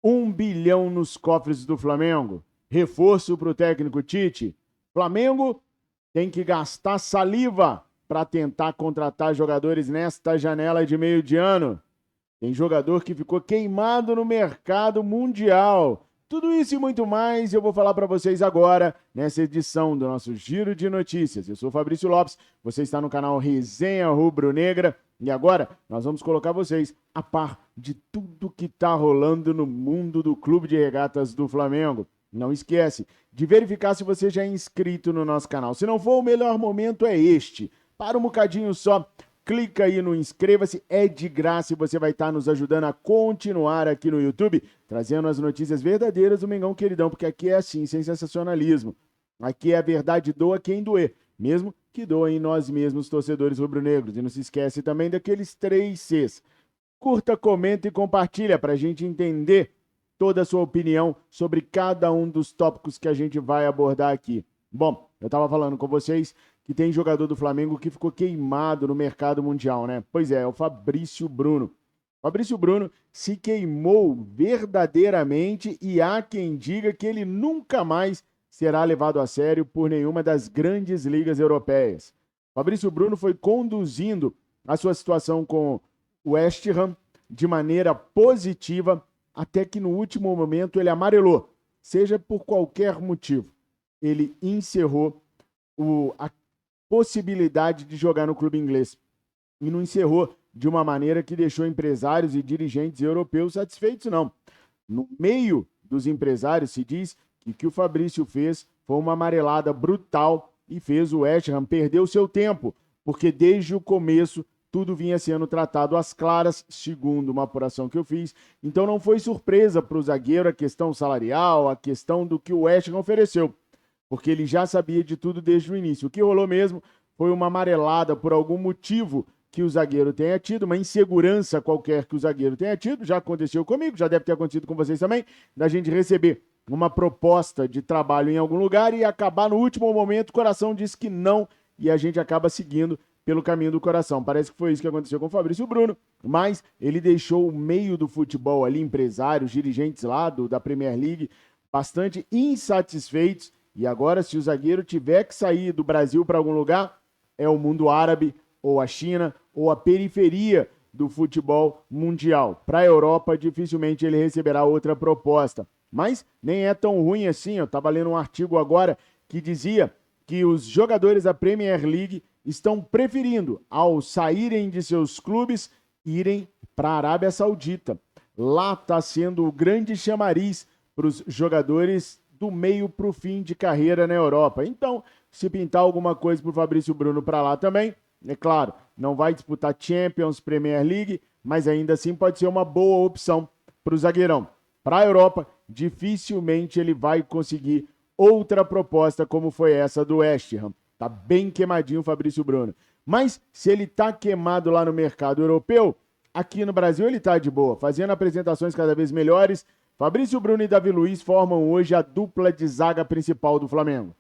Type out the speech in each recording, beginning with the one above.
1 bilhão nos cofres do Flamengo. Reforço para o técnico Tite. Flamengo tem que gastar saliva para tentar contratar jogadores nesta janela de meio de ano. Tem jogador que ficou queimado no mercado mundial. Tudo isso e muito mais eu vou falar para vocês agora, nessa edição do nosso Giro de Notícias. Eu sou Fabrício Lopes, você está no canal Resenha Rubro Negra e agora nós vamos colocar vocês a par de tudo que está rolando no mundo do Clube de Regatas do Flamengo. Não esquece de verificar se você já é inscrito no nosso canal. Se não for, o melhor momento é este. Para um bocadinho só, clica aí no inscreva-se, é de graça e você vai estar nos ajudando a continuar aqui no YouTube, trazendo as notícias verdadeiras do Mengão Queridão, porque aqui é assim, sem sensacionalismo. Aqui é a verdade, doa quem doer, mesmo que doem nós mesmos, torcedores rubro-negros. E não se esquece também daqueles 3 Cs. Curta, comenta e compartilha para a gente entender toda a sua opinião sobre cada um dos tópicos que a gente vai abordar aqui. Bom, eu estava falando com vocês que tem jogador do Flamengo que ficou queimado no mercado mundial, né? Pois é o Fabrício Bruno. Fabrício Bruno se queimou verdadeiramente e há quem diga que ele nunca mais será levado a sério por nenhuma das grandes ligas europeias. Fabrício Bruno foi conduzindo a sua situação com o West Ham de maneira positiva, até que no último momento ele amarelou, seja por qualquer motivo. Ele encerrou a possibilidade de jogar no clube inglês. E não encerrou de uma maneira que deixou empresários e dirigentes europeus satisfeitos, não. No meio dos empresários se diz que o que o Fabrício fez foi uma amarelada brutal e fez o West Ham perder o seu tempo, porque desde o começo tudo vinha sendo tratado às claras, segundo uma apuração que eu fiz. Então não foi surpresa para o zagueiro a questão salarial, a questão do que o West Ham ofereceu, porque ele já sabia de tudo desde o início. O que rolou mesmo foi uma amarelada por algum motivo que o zagueiro tenha tido, uma insegurança qualquer que o zagueiro tenha tido, já aconteceu comigo, já deve ter acontecido com vocês também, da gente receber uma proposta de trabalho em algum lugar e acabar no último momento, o coração diz que não, e a gente acaba seguindo pelo caminho do coração. Parece que foi isso que aconteceu com o Fabrício Bruno, mas ele deixou o meio do futebol ali, empresários, dirigentes lá da Premier League, bastante insatisfeitos. E agora, se o zagueiro tiver que sair do Brasil para algum lugar, é o mundo árabe, ou a China, ou a periferia do futebol mundial. Para a Europa, dificilmente ele receberá outra proposta. Mas nem é tão ruim assim. Eu estava lendo um artigo agora que dizia que os jogadores da Premier League estão preferindo, ao saírem de seus clubes, irem para a Arábia Saudita. Lá está sendo o grande chamariz para os jogadores do meio para o fim de carreira na Europa. Então, se pintar alguma coisa para o Fabrício Bruno para lá também, é claro, não vai disputar Champions, Premier League, mas ainda assim pode ser uma boa opção para o zagueirão. Para a Europa, dificilmente ele vai conseguir outra proposta como foi essa do West Ham. Tá bem queimadinho o Fabrício Bruno. Mas se ele tá queimado lá no mercado europeu, aqui no Brasil ele tá de boa, fazendo apresentações cada vez melhores. Fabrício Bruno e Davi Luiz formam hoje a dupla de zaga principal do Flamengo.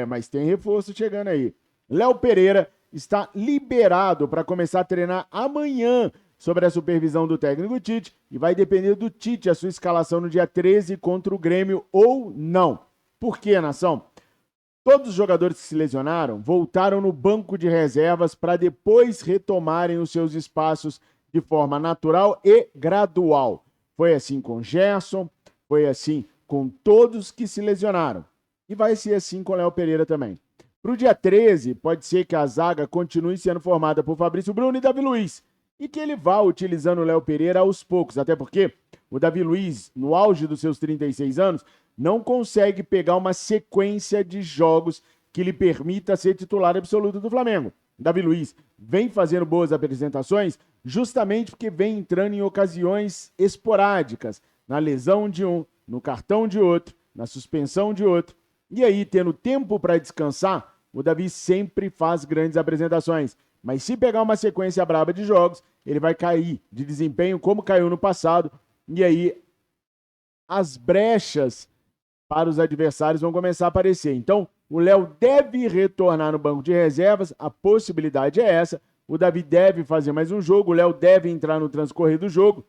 Mas tem reforço chegando aí. Léo Pereira está liberado para começar a treinar amanhã sob a supervisão do técnico Tite e vai depender do Tite a sua escalação no dia 13 contra o Grêmio ou não. Por quê, nação? Todos os jogadores que se lesionaram voltaram no banco de reservas para depois retomarem os seus espaços de forma natural e gradual. Foi assim com Gerson, foi assim com todos que se lesionaram. E vai ser assim com Léo Pereira também. Para o dia 13, pode ser que a zaga continue sendo formada por Fabrício Bruno e Davi Luiz. E que ele vá utilizando o Léo Pereira aos poucos, até porque o Davi Luiz, no auge dos seus 36 anos, não consegue pegar uma sequência de jogos que lhe permita ser titular absoluto do Flamengo. Davi Luiz vem fazendo boas apresentações justamente porque vem entrando em ocasiões esporádicas, na lesão de um, no cartão de outro, na suspensão de outro. E aí, tendo tempo para descansar, o Davi sempre faz grandes apresentações. Mas se pegar uma sequência braba de jogos, ele vai cair de desempenho como caiu no passado. E aí, as brechas para os adversários vão começar a aparecer. Então, o Léo deve retornar no banco de reservas, a possibilidade é essa. O Davi deve fazer mais um jogo, o Léo deve entrar no transcorrer do jogo.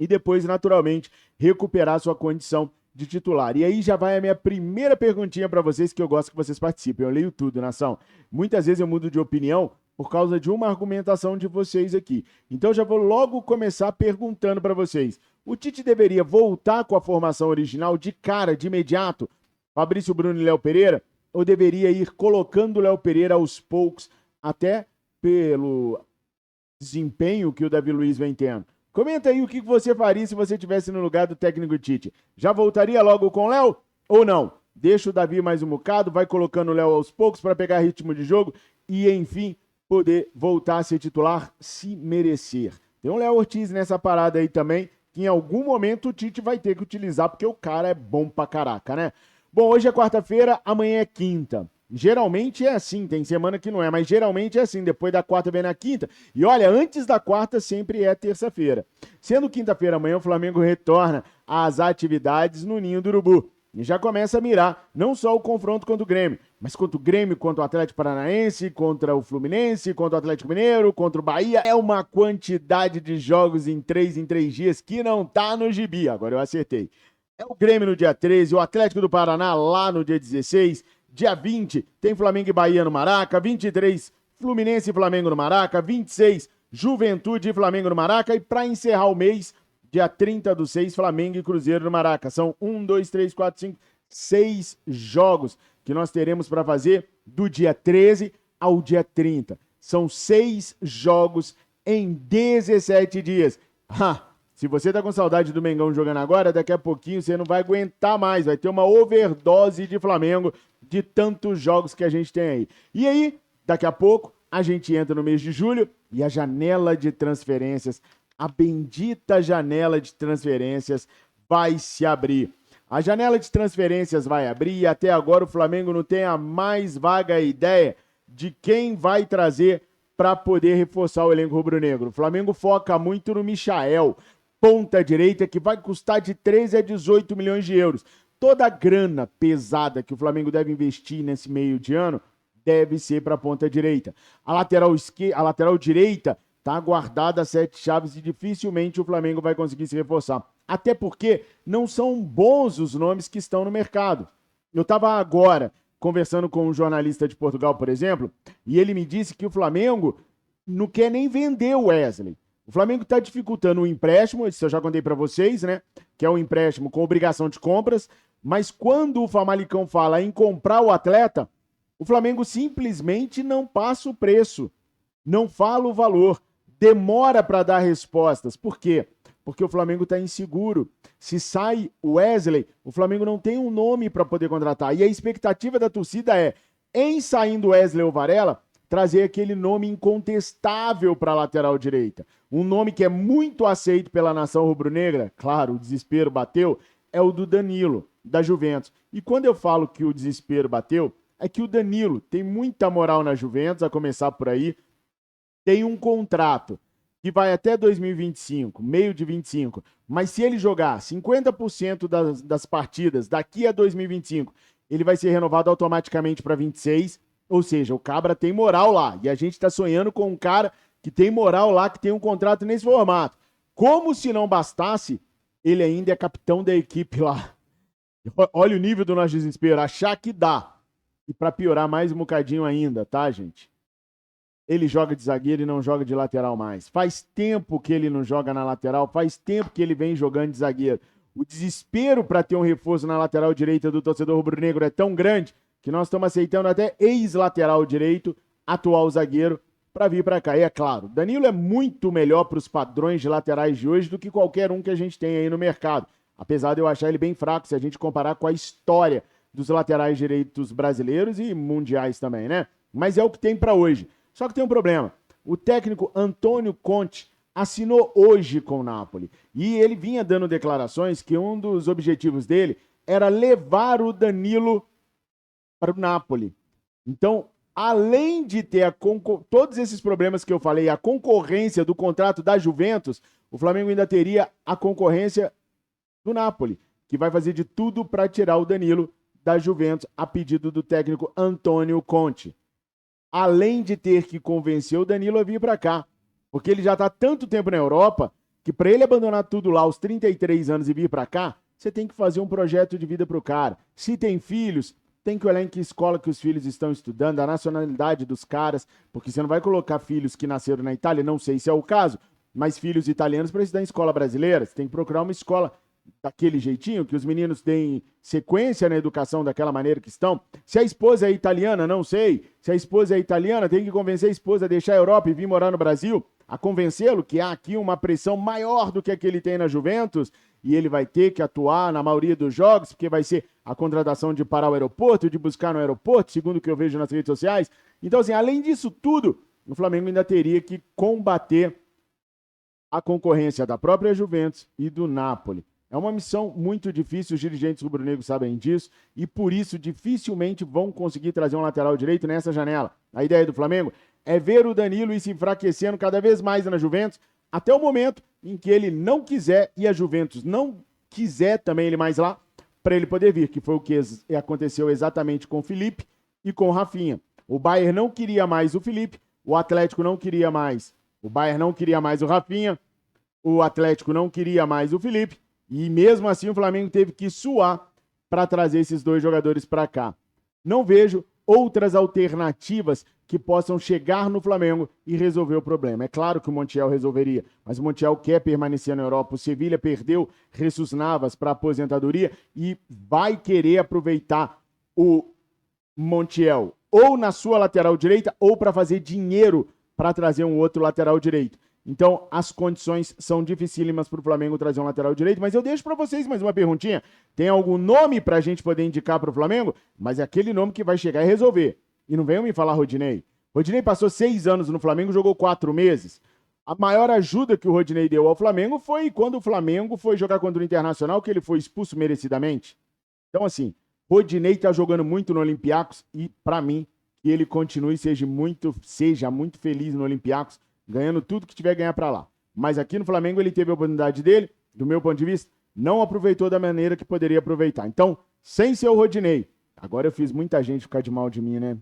e depois, naturalmente, recuperar sua condição de titular. E aí já vai a minha primeira perguntinha para vocês, que eu gosto que vocês participem. Eu leio tudo, nação. Muitas vezes eu mudo de opinião por causa de uma argumentação de vocês aqui. Então já vou logo começar perguntando para vocês. O Tite deveria voltar com a formação original de cara, de imediato, Fabrício Bruno e Léo Pereira? Ou deveria ir colocando o Léo Pereira aos poucos, até pelo desempenho que o Davi Luiz vem tendo? Comenta aí o que você faria se você estivesse no lugar do técnico Tite. Já voltaria logo com o Léo ou não? Deixa o Davi mais um bocado, vai colocando o Léo aos poucos para pegar ritmo de jogo e, enfim, poder voltar a ser titular se merecer. Tem um Léo Ortiz nessa parada aí também, que em algum momento o Tite vai ter que utilizar, porque o cara é bom pra caraca, né? Bom, hoje é quarta-feira, amanhã é quinta. Geralmente é assim, tem semana que não é, mas geralmente é assim, depois da quarta vem na quinta. E olha, antes da quarta sempre é terça-feira. Sendo quinta-feira amanhã, o Flamengo retorna às atividades no Ninho do Urubu. E já começa a mirar não só o confronto contra o Grêmio, mas contra o Grêmio, contra o Atlético Paranaense, contra o Fluminense, contra o Atlético Mineiro, contra o Bahia. É uma quantidade de jogos em 3 dias que não tá no gibi. Agora eu acertei. É o Grêmio no dia 13, o Atlético do Paraná lá no dia 16, dia 20 tem Flamengo e Bahia no Maraca, 23 Fluminense e Flamengo no Maraca, 26 Juventude e Flamengo no Maraca e para encerrar o mês, dia 30/6, Flamengo e Cruzeiro no Maraca. São 1, 2, 3, 4, 5, 6 jogos que nós teremos para fazer do dia 13 ao dia 30. São 6 jogos em 17 dias. Se você tá com saudade do Mengão jogando agora, daqui a pouquinho você não vai aguentar mais. Vai ter uma overdose de Flamengo de tantos jogos que a gente tem aí. E aí, daqui a pouco, a gente entra no mês de julho e a janela de transferências, a bendita janela de transferências vai se abrir. A janela de transferências vai abrir e até agora o Flamengo não tem a mais vaga ideia de quem vai trazer para poder reforçar o elenco rubro-negro. O Flamengo foca muito no Michael, ponta direita, que vai custar de 13 a 18 milhões de euros. Toda a grana pesada que o Flamengo deve investir nesse meio de ano deve ser para a ponta direita. A lateral direita está guardada a 7 chaves e dificilmente o Flamengo vai conseguir se reforçar. Até porque não são bons os nomes que estão no mercado. Eu estava agora conversando com um jornalista de Portugal, por exemplo, e ele me disse que o Flamengo não quer nem vender o Wesley. O Flamengo está dificultando o empréstimo, isso eu já contei para vocês, né? Que é um empréstimo com obrigação de compras, mas quando o Famalicão fala em comprar o atleta, o Flamengo simplesmente não passa o preço, não fala o valor, demora para dar respostas. Por quê? Porque o Flamengo está inseguro. Se sai o Wesley, o Flamengo não tem um nome para poder contratar. E a expectativa da torcida é, em saindo Wesley ou Varela, trazer aquele nome incontestável para a lateral direita. Um nome que é muito aceito pela nação rubro-negra, claro, o desespero bateu, é o do Danilo, da Juventus. E quando eu falo que o desespero bateu, é que o Danilo tem muita moral na Juventus, a começar por aí, tem um contrato que vai até 2025, meio de 25, mas se ele jogar 50% das partidas daqui a 2025, ele vai ser renovado automaticamente para 26, ou seja, o Cabra tem moral lá, e a gente está sonhando com um cara que tem moral lá, que tem um contrato nesse formato. Como se não bastasse, ele ainda é capitão da equipe lá. Olha o nível do nosso desespero, achar que dá. E para piorar mais um bocadinho ainda, tá, gente? Ele joga de zagueiro e não joga de lateral mais. Faz tempo que ele não joga na lateral, faz tempo que ele vem jogando de zagueiro. O desespero para ter um reforço na lateral direita do torcedor rubro-negro é tão grande que nós estamos aceitando até ex-lateral direito, atual zagueiro, para vir para cá. E é claro, Danilo é muito melhor para os padrões de laterais de hoje do que qualquer um que a gente tem aí no mercado. Apesar de eu achar ele bem fraco, se a gente comparar com a história dos laterais direitos brasileiros e mundiais também, né? Mas é o que tem para hoje. Só que tem um problema. O técnico Antônio Conte assinou hoje com o Napoli. E ele vinha dando declarações que um dos objetivos dele era levar o Danilo para o Napoli. Então, além de ter todos esses problemas que eu falei, a concorrência do contrato da Juventus, o Flamengo ainda teria a concorrência do Napoli, que vai fazer de tudo para tirar o Danilo da Juventus a pedido do técnico Antônio Conte. Além de ter que convencer o Danilo a vir para cá, porque ele já está tanto tempo na Europa que para ele abandonar tudo lá aos 33 anos e vir para cá, você tem que fazer um projeto de vida para o cara. Se tem filhos, tem que olhar em que escola que os filhos estão estudando, a nacionalidade dos caras, porque você não vai colocar filhos que nasceram na Itália, não sei se é o caso, mas filhos italianos para estudar em escola brasileira. Você tem que procurar uma escola daquele jeitinho, que os meninos têm sequência na educação daquela maneira que estão. Se a esposa é italiana, não sei. Se a esposa é italiana, tem que convencer a esposa a deixar a Europa e vir morar no Brasil, a convencê-lo que há aqui uma pressão maior do que a que ele tem na Juventus, e ele vai ter que atuar na maioria dos jogos, porque vai ser a contratação de parar o aeroporto, de buscar no aeroporto, segundo o que eu vejo nas redes sociais. Então, assim, além disso tudo, o Flamengo ainda teria que combater a concorrência da própria Juventus e do Napoli. É uma missão muito difícil, os dirigentes rubro-negros sabem disso, e por isso dificilmente vão conseguir trazer um lateral direito nessa janela. A ideia do Flamengo é ver o Danilo ir se enfraquecendo cada vez mais na Juventus, até o momento em que ele não quiser e a Juventus não quiser também ele mais lá, para ele poder vir, que foi o que aconteceu exatamente com o Felipe e com o Rafinha. O Bayern não queria mais o Felipe, o Atlético não queria mais, o Bayern não queria mais o Rafinha, o Atlético não queria mais o Felipe, e mesmo assim o Flamengo teve que suar para trazer esses dois jogadores para cá. Não vejo outras alternativas que possam chegar no Flamengo e resolver o problema. É claro que o Montiel resolveria, mas o Montiel quer permanecer na Europa. O Sevilha perdeu Jesus Navas para aposentadoria e vai querer aproveitar o Montiel ou na sua lateral direita ou para fazer dinheiro para trazer um outro lateral direito. Então, as condições são dificílimas para o Flamengo trazer um lateral direito, mas eu deixo para vocês mais uma perguntinha. Tem algum nome para a gente poder indicar para o Flamengo? Mas é aquele nome que vai chegar e resolver. E não venham me falar Rodinei. Rodinei passou 6 anos no Flamengo, jogou 4 meses. A maior ajuda que o Rodinei deu ao Flamengo foi quando o Flamengo foi jogar contra o Internacional, que ele foi expulso merecidamente. Então, assim, Rodinei está jogando muito no Olympiacos e, para mim, que ele continue e seja muito feliz no Olympiacos, ganhando tudo que tiver ganhar para lá. Mas aqui no Flamengo ele teve a oportunidade dele, do meu ponto de vista, não aproveitou da maneira que poderia aproveitar. Então, sem ser o Rodinei, agora eu fiz muita gente ficar de mal de mim, né?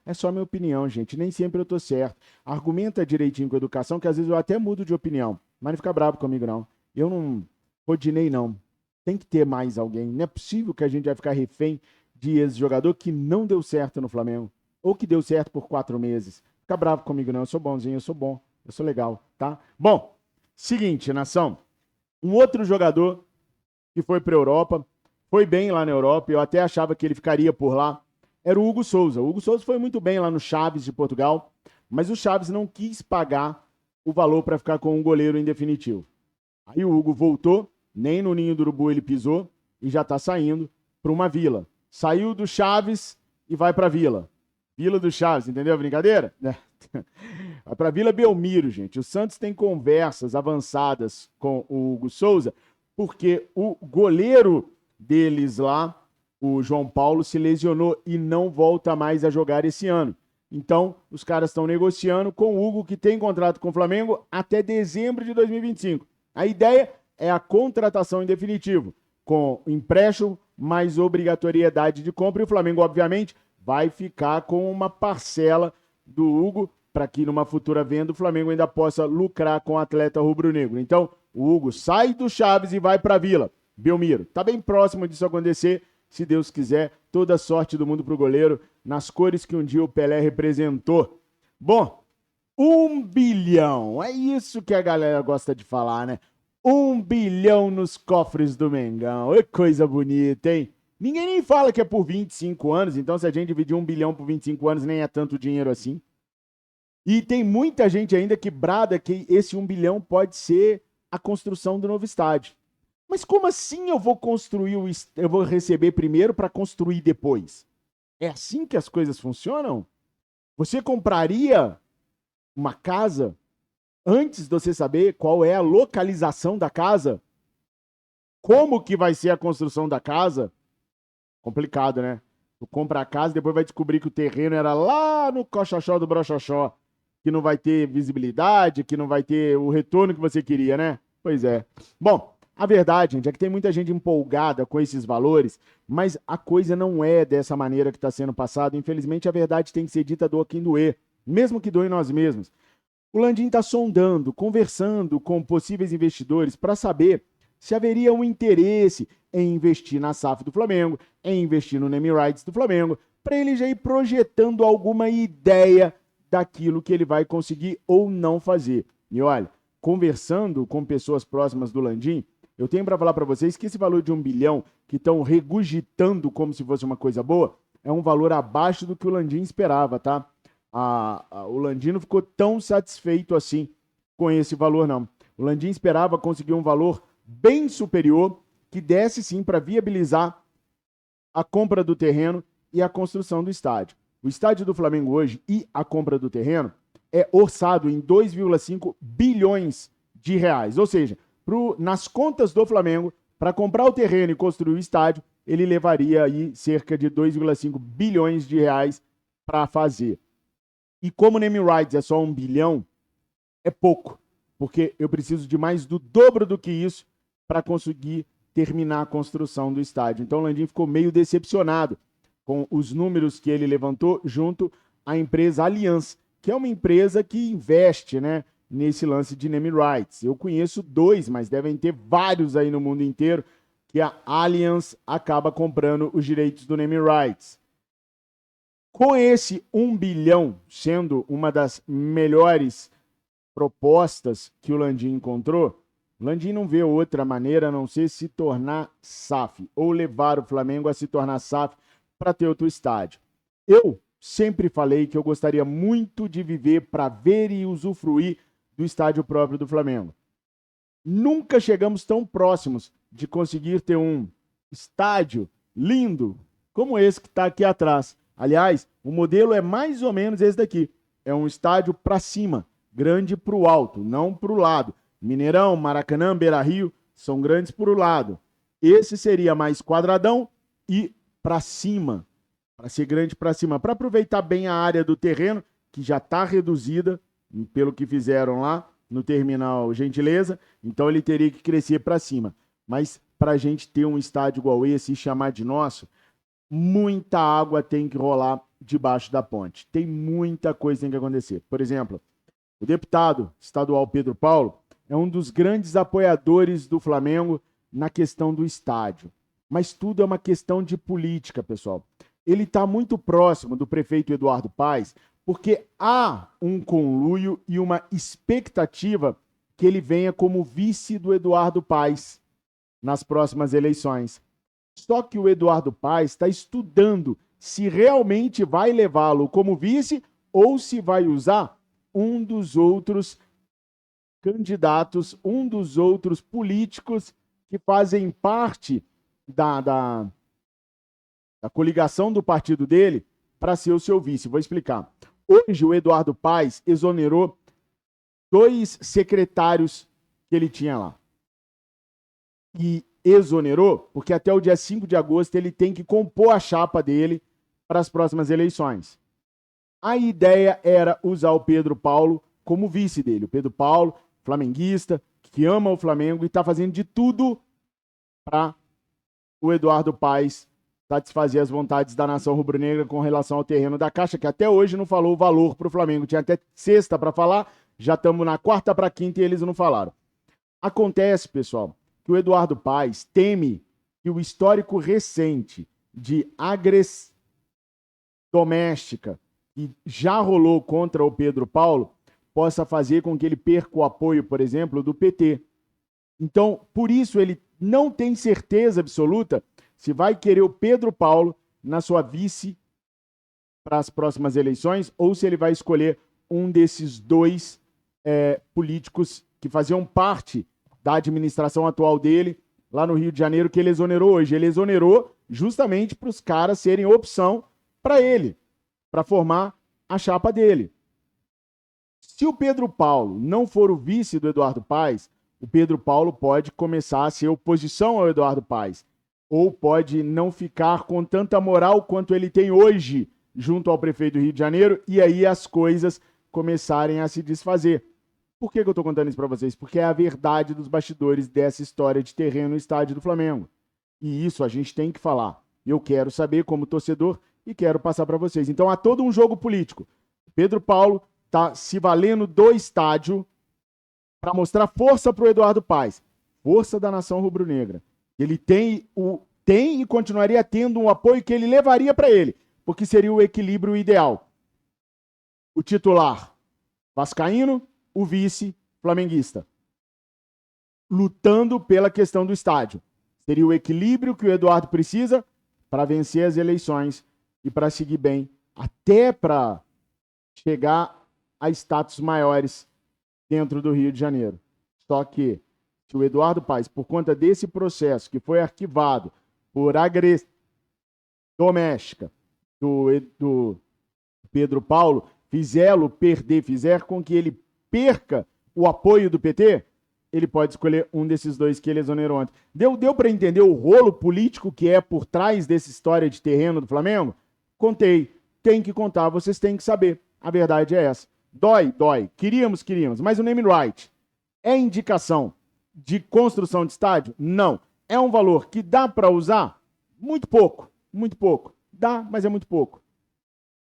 É só minha opinião, gente, nem sempre eu tô certo. Argumenta direitinho com a educação, que às vezes eu até mudo de opinião, mas não fica bravo comigo não. Eu não, Rodinei não, tem que ter mais alguém. Não é possível que a gente vai ficar refém de ex-jogador que não deu certo no Flamengo, ou que deu certo por 4 meses. Fica bravo comigo não, eu sou bonzinho, eu sou bom. Eu sou legal, tá? Bom, seguinte, nação. Um outro jogador que foi para a Europa, foi bem lá na Europa, eu até achava que ele ficaria por lá, era o Hugo Souza. O Hugo Souza foi muito bem lá no Chaves de Portugal, mas o Chaves não quis pagar o valor para ficar com um goleiro em definitivo. Aí o Hugo voltou, nem no Ninho do Urubu ele pisou e já está saindo para uma Vila. Saiu do Chaves e vai para a Vila. Vila do Chaves, entendeu a brincadeira? Vai para Vila Belmiro, gente. O Santos tem conversas avançadas com o Hugo Souza, porque o goleiro deles lá, o João Paulo, se lesionou e não volta mais a jogar esse ano. Então, os caras estão negociando com o Hugo, que tem contrato com o Flamengo até dezembro de 2025. A ideia é a contratação em definitivo, com empréstimo mais obrigatoriedade de compra, e o Flamengo, obviamente, vai ficar com uma parcela do Hugo, para que numa futura venda o Flamengo ainda possa lucrar com o atleta rubro-negro. Então, o Hugo sai do Chaves e vai para a Vila Belmiro. Está bem próximo disso acontecer, se Deus quiser. Toda sorte do mundo para o goleiro, nas cores que um dia o Pelé representou. Bom, 1 bilhão, é isso que a galera gosta de falar, né? 1 bilhão nos cofres do Mengão, que coisa bonita, hein? Ninguém nem fala que é por 25 anos, então se a gente dividir 1 bilhão por 25 anos, nem é tanto dinheiro assim. E tem muita gente ainda que brada que esse 1 bilhão pode ser a construção do novo estádio. Mas como assim eu vou construir eu vou receber primeiro para construir depois? É assim que as coisas funcionam? Você compraria uma casa antes de você saber qual é a localização da casa? Como que vai ser a construção da casa? Complicado, né? Tu compra a casa e depois vai descobrir que o terreno era lá no Coxoxó do Broxoxó, que não vai ter visibilidade, que não vai ter o retorno que você queria, né? Pois é. Bom, a verdade, gente, é que tem muita gente empolgada com esses valores, mas a coisa não é dessa maneira que está sendo passada. Infelizmente, a verdade tem que ser dita doa quem doer, mesmo que doe nós mesmos. O Landim está sondando, conversando com possíveis investidores para saber se haveria um interesse em investir na SAF do Flamengo, em investir no Name Rights do Flamengo, para ele já ir projetando alguma ideia daquilo que ele vai conseguir ou não fazer. E olha, conversando com pessoas próximas do Landim, eu tenho para falar para vocês que esse valor de 1 bilhão, que estão regurgitando como se fosse uma coisa boa, é um valor abaixo do que o Landim esperava, tá? O Landim não ficou tão satisfeito assim com esse valor, não. O Landim esperava conseguir um valor bem superior, que desse sim para viabilizar a compra do terreno e a construção do estádio. O estádio do Flamengo hoje e a compra do terreno é orçado em 2,5 bilhões de reais. Ou seja, nas contas do Flamengo, para comprar o terreno e construir o estádio, ele levaria aí cerca de 2,5 bilhões de reais para fazer. E como o Name Rights é só 1 bilhão, é pouco, porque eu preciso de mais do dobro do que isso para conseguir terminar a construção do estádio. Então o Landim ficou meio decepcionado com os números que ele levantou junto à empresa Allianz, que é uma empresa que investe, né, nesse lance de Name Rights. Eu conheço 2, mas devem ter vários aí no mundo inteiro, que a Allianz acaba comprando os direitos do Name Rights. Com esse 1 bilhão sendo uma das melhores propostas que o Landim encontrou, o Landim não vê outra maneira a não ser se tornar SAF, ou levar o Flamengo a se tornar SAF para ter outro estádio. Eu sempre falei que eu gostaria muito de viver para ver e usufruir do estádio próprio do Flamengo. Nunca chegamos tão próximos de conseguir ter um estádio lindo como esse que está aqui atrás. Aliás, o modelo é mais ou menos esse daqui. É um estádio para cima, grande para o alto, não para o lado. Mineirão, Maracanã, Beira-Rio são grandes para o lado. Esse seria mais quadradão e para cima, para ser grande para cima, para aproveitar bem a área do terreno, que já está reduzida, pelo que fizeram lá no terminal Gentileza, então ele teria que crescer para cima. Mas para a gente ter um estádio igual esse e chamar de nosso, muita água tem que rolar debaixo da ponte. Tem muita coisa que tem que acontecer. Por exemplo, o deputado estadual Pedro Paulo é um dos grandes apoiadores do Flamengo na questão do estádio. Mas tudo é uma questão de política, pessoal. Ele está muito próximo do prefeito Eduardo Paes, porque há um conluio e uma expectativa que ele venha como vice do Eduardo Paes nas próximas eleições. Só que o Eduardo Paes está estudando se realmente vai levá-lo como vice ou se vai usar um dos outros candidatos, um dos outros políticos que fazem parte da coligação do partido dele para ser o seu vice. Vou explicar. Hoje o Eduardo Paes exonerou 2 secretários que ele tinha lá. E exonerou porque até o dia 5 de agosto ele tem que compor a chapa dele para as próximas eleições. A ideia era usar o Pedro Paulo como vice dele. O Pedro Paulo, flamenguista, que ama o Flamengo e está fazendo de tudo para o Eduardo Paes satisfazer as vontades da nação rubro-negra com relação ao terreno da Caixa, que até hoje não falou o valor para o Flamengo. Tinha até sexta para falar, já estamos na quarta para quinta e eles não falaram. Acontece, pessoal, que o Eduardo Paes teme que o histórico recente de agressão doméstica que já rolou contra o Pedro Paulo possa fazer com que ele perca o apoio, por exemplo, do PT. Então, por isso, ele não tem certeza absoluta se vai querer o Pedro Paulo na sua vice para as próximas eleições ou se ele vai escolher um desses 2 políticos que faziam parte da administração atual dele lá no Rio de Janeiro, que ele exonerou hoje. Ele exonerou justamente para os caras serem opção para ele, para formar a chapa dele. Se o Pedro Paulo não for o vice do Eduardo Paes, o Pedro Paulo pode começar a ser oposição ao Eduardo Paes, ou pode não ficar com tanta moral quanto ele tem hoje junto ao prefeito do Rio de Janeiro, e aí as coisas começarem a se desfazer. Por que eu estou contando isso para vocês? Porque é a verdade dos bastidores dessa história de terreno no estádio do Flamengo. E isso a gente tem que falar. Eu quero saber como torcedor e quero passar para vocês. Então há todo um jogo político. Pedro Paulo tá se valendo do estádio para mostrar força para o Eduardo Paes, força da nação rubro-negra. Ele tem e continuaria tendo um apoio que ele levaria para ele, porque seria o equilíbrio ideal. O titular vascaíno, o vice flamenguista, lutando pela questão do estádio. Seria o equilíbrio que o Eduardo precisa para vencer as eleições e para seguir bem, até para chegar a status maiores dentro do Rio de Janeiro. Só que, se o Eduardo Paes, por conta desse processo que foi arquivado por agressão doméstica do Pedro Paulo, fizê-lo perder, fizer com que ele perca o apoio do PT, ele pode escolher um desses dois que ele exonerou ontem. Deu para entender o rolo político que é por trás dessa história de terreno do Flamengo? Contei. Tem que contar, vocês têm que saber. A verdade é essa. Dói. Queríamos. Mas o name right é indicação de construção de estádio? Não. É um valor que dá para usar? Muito pouco. Dá, mas é muito pouco.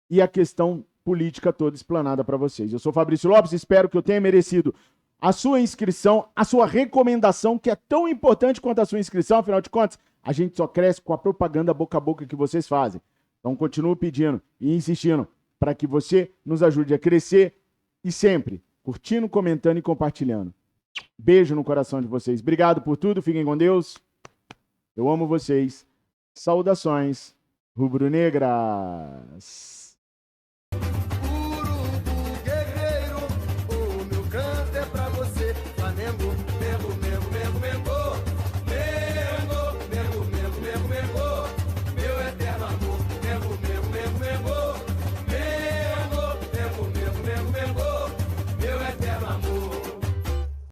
E a questão política toda explanada para vocês. Eu sou Fabrício Lopes, espero que eu tenha merecido a sua inscrição, a sua recomendação, que é tão importante quanto a sua inscrição, afinal de contas, a gente só cresce com a propaganda boca a boca que vocês fazem. Então, continuo pedindo e insistindo para que você nos ajude a crescer e sempre curtindo, comentando e compartilhando. Beijo no coração de vocês. Obrigado por tudo, fiquem com Deus. Eu amo vocês. Saudações rubro-negras. Flamengo, Mengo,